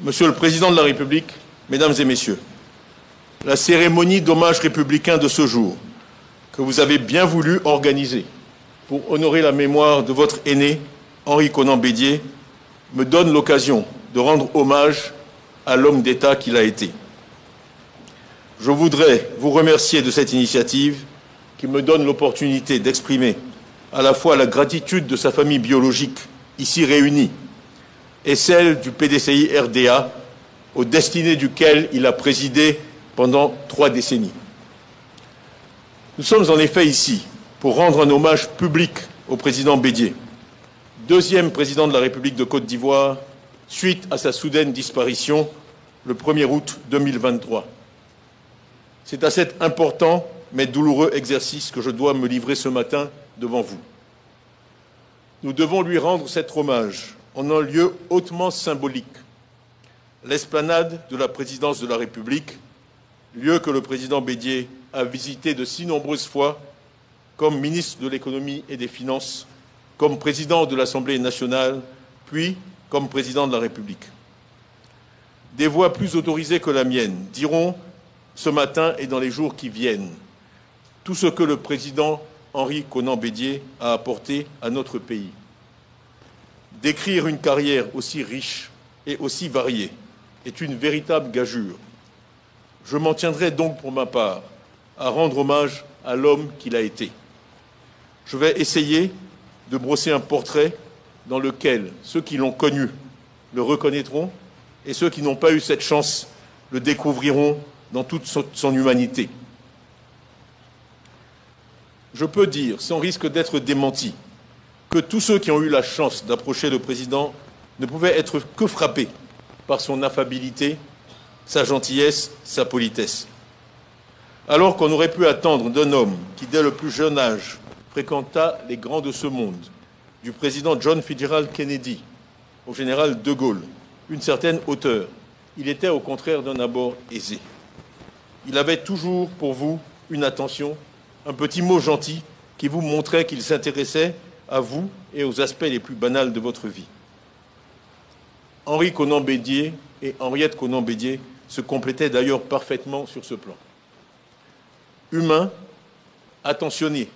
Monsieur le Président de la République, Mesdames et Messieurs, la cérémonie d'hommage républicain de ce jour, que vous avez bien voulu organiser pour honorer la mémoire de votre aîné, Henri Konan Bédié, me donne l'occasion de rendre hommage à l'homme d'État qu'il a été. Je voudrais vous remercier de cette initiative qui me donne l'opportunité d'exprimer à la fois la gratitude de sa famille biologique ici réunie et celle du PDCI RDA, aux destinées duquel il a présidé pendant 3 décennies. Nous sommes en effet ici pour rendre un hommage public au président Bédié, deuxième président de la République de Côte d'Ivoire, suite à sa soudaine disparition le 1er août 2023. C'est à cet important mais douloureux exercice que je dois me livrer ce matin devant vous. Nous devons lui rendre cet hommage en un lieu hautement symbolique, l'esplanade de la présidence de la République, lieu que le président Bédié a visité de si nombreuses fois comme ministre de l'économie et des finances, comme président de l'Assemblée nationale, puis comme président de la République. Des voix plus autorisées que la mienne diront ce matin et dans les jours qui viennent tout ce que le président Henri Konan Bédié a apporté à notre pays. Décrire une carrière aussi riche et aussi variée est une véritable gageure. Je m'en tiendrai donc pour ma part à rendre hommage à l'homme qu'il a été. Je vais essayer de brosser un portrait dans lequel ceux qui l'ont connu le reconnaîtront et ceux qui n'ont pas eu cette chance le découvriront dans toute son humanité. Je peux dire, sans risque d'être démenti, que tous ceux qui ont eu la chance d'approcher le président ne pouvaient être que frappés par son affabilité, sa gentillesse, sa politesse. Alors qu'on aurait pu attendre d'un homme qui, dès le plus jeune âge, fréquenta les grands de ce monde, du président John Fitzgerald Kennedy au général de Gaulle, une certaine hauteur, il était au contraire d'un abord aisé. Il avait toujours pour vous une attention, un petit mot gentil qui vous montrait qu'il s'intéressait à vous et aux aspects les plus banals de votre vie. Henri Konan Bédié et Henriette Konan Bédié se complétaient d'ailleurs parfaitement sur ce plan. Humain, attentionné,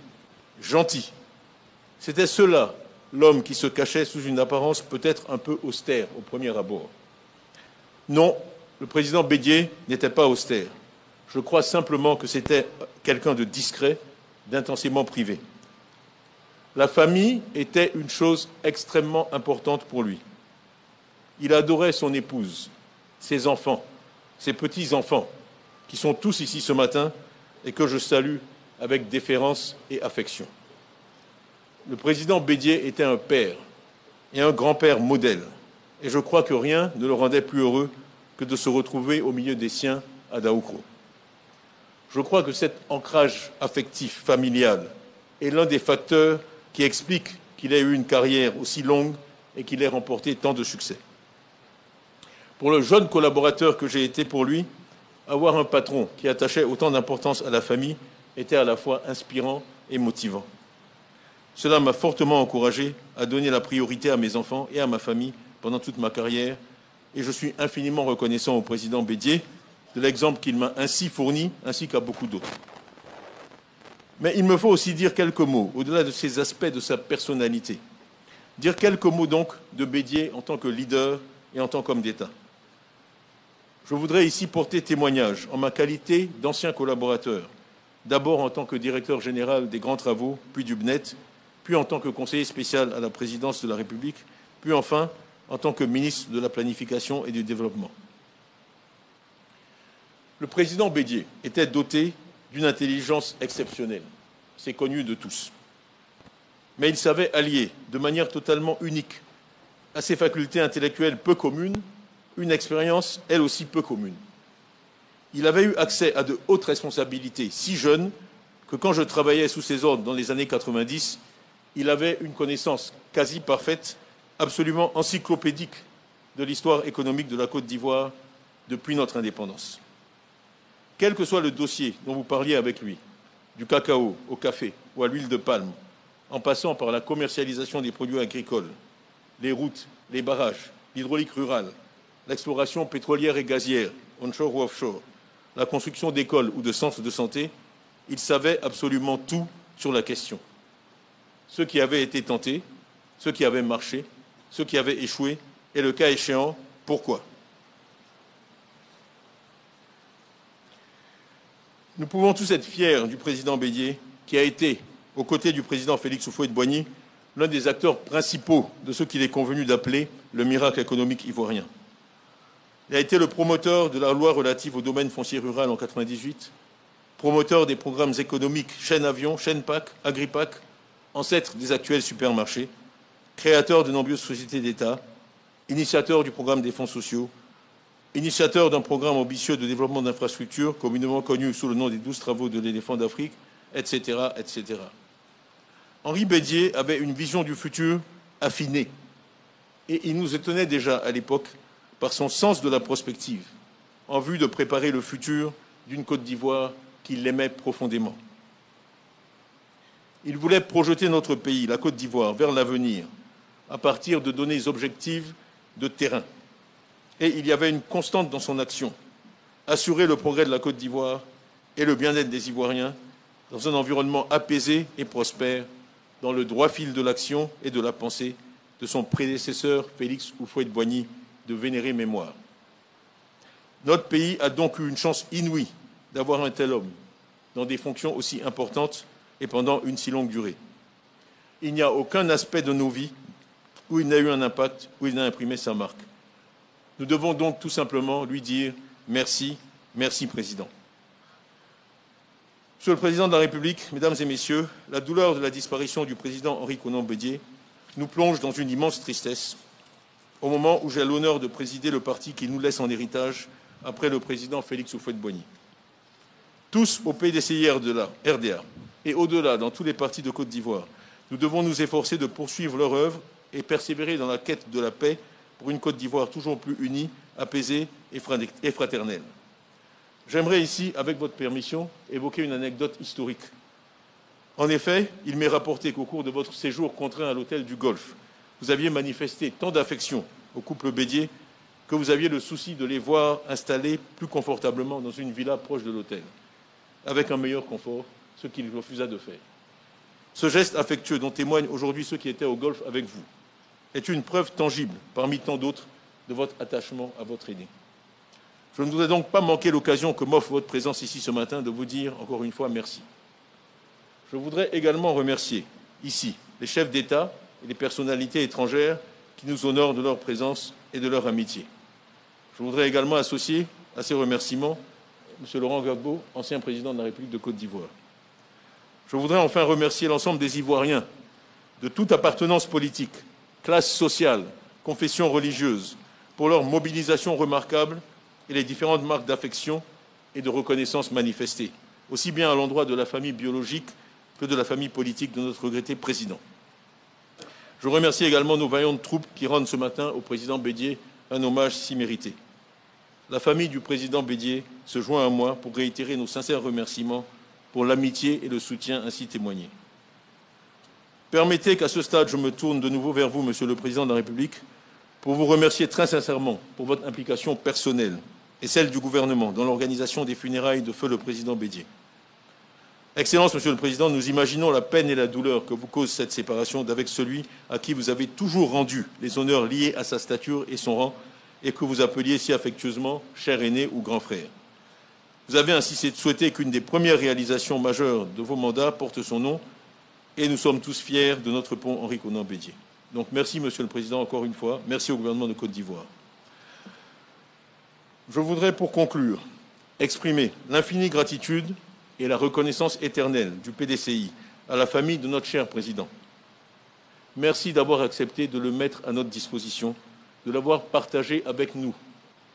gentil, c'était cela l'homme qui se cachait sous une apparence peut-être un peu austère au premier abord. Non, le président Bédié n'était pas austère. Je crois simplement que c'était quelqu'un de discret, d'intensément privé. La famille était une chose extrêmement importante pour lui. Il adorait son épouse, ses enfants, ses petits-enfants, qui sont tous ici ce matin et que je salue avec déférence et affection. Le président Bédié était un père et un grand-père modèle, et je crois que rien ne le rendait plus heureux que de se retrouver au milieu des siens à Daoukro. Je crois que cet ancrage affectif, familial, est l'un des facteurs qui explique qu'il ait eu une carrière aussi longue et qu'il ait remporté tant de succès. Pour le jeune collaborateur que j'ai été pour lui, avoir un patron qui attachait autant d'importance à la famille était à la fois inspirant et motivant. Cela m'a fortement encouragé à donner la priorité à mes enfants et à ma famille pendant toute ma carrière, et je suis infiniment reconnaissant au président Bédié de l'exemple qu'il m'a ainsi fourni, ainsi qu'à beaucoup d'autres. Mais il me faut aussi dire quelques mots, au-delà de ces aspects de sa personnalité. Dire quelques mots donc de Bédié en tant que leader et en tant qu'homme d'État. Je voudrais ici porter témoignage en ma qualité d'ancien collaborateur, d'abord en tant que directeur général des grands travaux, puis du BNET, puis en tant que conseiller spécial à la présidence de la République, puis enfin en tant que ministre de la Planification et du Développement. Le président Bédié était doté d'une intelligence exceptionnelle, c'est connu de tous. Mais il savait allier de manière totalement unique à ses facultés intellectuelles peu communes, une expérience elle aussi peu commune. Il avait eu accès à de hautes responsabilités si jeune que quand je travaillais sous ses ordres dans les années 90, il avait une connaissance quasi parfaite, absolument encyclopédique de l'histoire économique de la Côte d'Ivoire depuis notre indépendance. Quel que soit le dossier dont vous parliez avec lui, du cacao au café ou à l'huile de palme, en passant par la commercialisation des produits agricoles, les routes, les barrages, l'hydraulique rurale, l'exploration pétrolière et gazière, onshore ou offshore, la construction d'écoles ou de centres de santé, il savait absolument tout sur la question. Ce qui avait été tenté, ce qui avait marché, ce qui avait échoué, et le cas échéant, pourquoi. Nous pouvons tous être fiers du président Bédié, qui a été, aux côtés du président Félix Houphouët-Boigny, l'un des acteurs principaux de ce qu'il est convenu d'appeler le miracle économique ivoirien. Il a été le promoteur de la loi relative au domaine foncier rural en 1998, promoteur des programmes économiques Chaîne Avion, Chaîne PAC, AgriPac, ancêtre des actuels supermarchés, créateur de nombreuses sociétés d'État, initiateur du programme des fonds sociaux, initiateur d'un programme ambitieux de développement d'infrastructures, communément connu sous le nom des 12 travaux de l'éléphant d'Afrique, etc., etc. Henri Bédié avait une vision du futur affinée et il nous étonnait déjà à l'époque par son sens de la prospective, en vue de préparer le futur d'une Côte d'Ivoire qu'il aimait profondément. Il voulait projeter notre pays, la Côte d'Ivoire, vers l'avenir, à partir de données objectives de terrain. Et il y avait une constante dans son action, assurer le progrès de la Côte d'Ivoire et le bien-être des Ivoiriens dans un environnement apaisé et prospère, dans le droit fil de l'action et de la pensée de son prédécesseur Félix Houphouët-Boigny de vénérée mémoire. Notre pays a donc eu une chance inouïe d'avoir un tel homme dans des fonctions aussi importantes et pendant une si longue durée. Il n'y a aucun aspect de nos vies où il n'a eu un impact, où il n'a imprimé sa marque. Nous devons donc tout simplement lui dire merci, merci Président. Monsieur le Président de la République, Mesdames et Messieurs, la douleur de la disparition du Président Henri Konan Bédié nous plonge dans une immense tristesse au moment où j'ai l'honneur de présider le parti qui nous laisse en héritage après le Président Félix Houphouët-Boigny. Tous au PDCI de la RDA et au-delà dans tous les partis de Côte d'Ivoire, nous devons nous efforcer de poursuivre leur œuvre et persévérer dans la quête de la paix pour une Côte d'Ivoire toujours plus unie, apaisée et fraternelle. J'aimerais ici, avec votre permission, évoquer une anecdote historique. En effet, il m'est rapporté qu'au cours de votre séjour contraint à l'hôtel du Golfe, vous aviez manifesté tant d'affection au couple Bédié que vous aviez le souci de les voir installés plus confortablement dans une villa proche de l'hôtel, avec un meilleur confort, ce qu'il refusa de faire. Ce geste affectueux dont témoignent aujourd'hui ceux qui étaient au Golfe avec vous est une preuve tangible, parmi tant d'autres, de votre attachement à votre aîné. Je ne voudrais donc pas manquer l'occasion que m'offre votre présence ici ce matin de vous dire encore une fois merci. Je voudrais également remercier ici les chefs d'État et les personnalités étrangères qui nous honorent de leur présence et de leur amitié. Je voudrais également associer à ces remerciements M. Laurent Gbagbo, ancien président de la République de Côte d'Ivoire. Je voudrais enfin remercier l'ensemble des Ivoiriens de toute appartenance politique, classe sociale, confession religieuse, pour leur mobilisation remarquable et les différentes marques d'affection et de reconnaissance manifestées, aussi bien à l'endroit de la famille biologique que de la famille politique de notre regretté président. Je remercie également nos vaillantes troupes qui rendent ce matin au président Bédié un hommage si mérité. La famille du président Bédié se joint à moi pour réitérer nos sincères remerciements pour l'amitié et le soutien ainsi témoignés. Permettez qu'à ce stade, je me tourne de nouveau vers vous, Monsieur le Président de la République, pour vous remercier très sincèrement pour votre implication personnelle et celle du gouvernement dans l'organisation des funérailles de feu le président Bédié. Excellence, Monsieur le Président, nous imaginons la peine et la douleur que vous cause cette séparation d'avec celui à qui vous avez toujours rendu les honneurs liés à sa stature et son rang et que vous appeliez si affectueusement cher aîné ou grand frère. Vous avez ainsi souhaité qu'une des premières réalisations majeures de vos mandats porte son nom et nous sommes tous fiers de notre pont Henri Konan Bédié. Donc merci, Monsieur le Président, encore une fois. Merci au gouvernement de Côte d'Ivoire. Je voudrais, pour conclure, exprimer l'infinie gratitude et la reconnaissance éternelle du PDCI à la famille de notre cher Président. Merci d'avoir accepté de le mettre à notre disposition, de l'avoir partagé avec nous,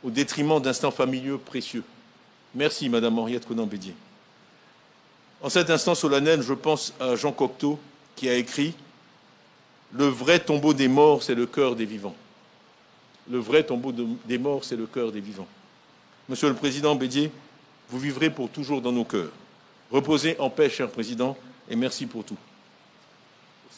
au détriment d'instants familiaux précieux. Merci, Madame Henriette Konan Bédié. En cet instant solennel, je pense à Jean Cocteau qui a écrit « Le vrai tombeau des morts, c'est le cœur des vivants. » Le vrai tombeau des morts, c'est le cœur des vivants. Monsieur le Président Bédié, vous vivrez pour toujours dans nos cœurs. Reposez en paix, cher Président, et merci pour tout.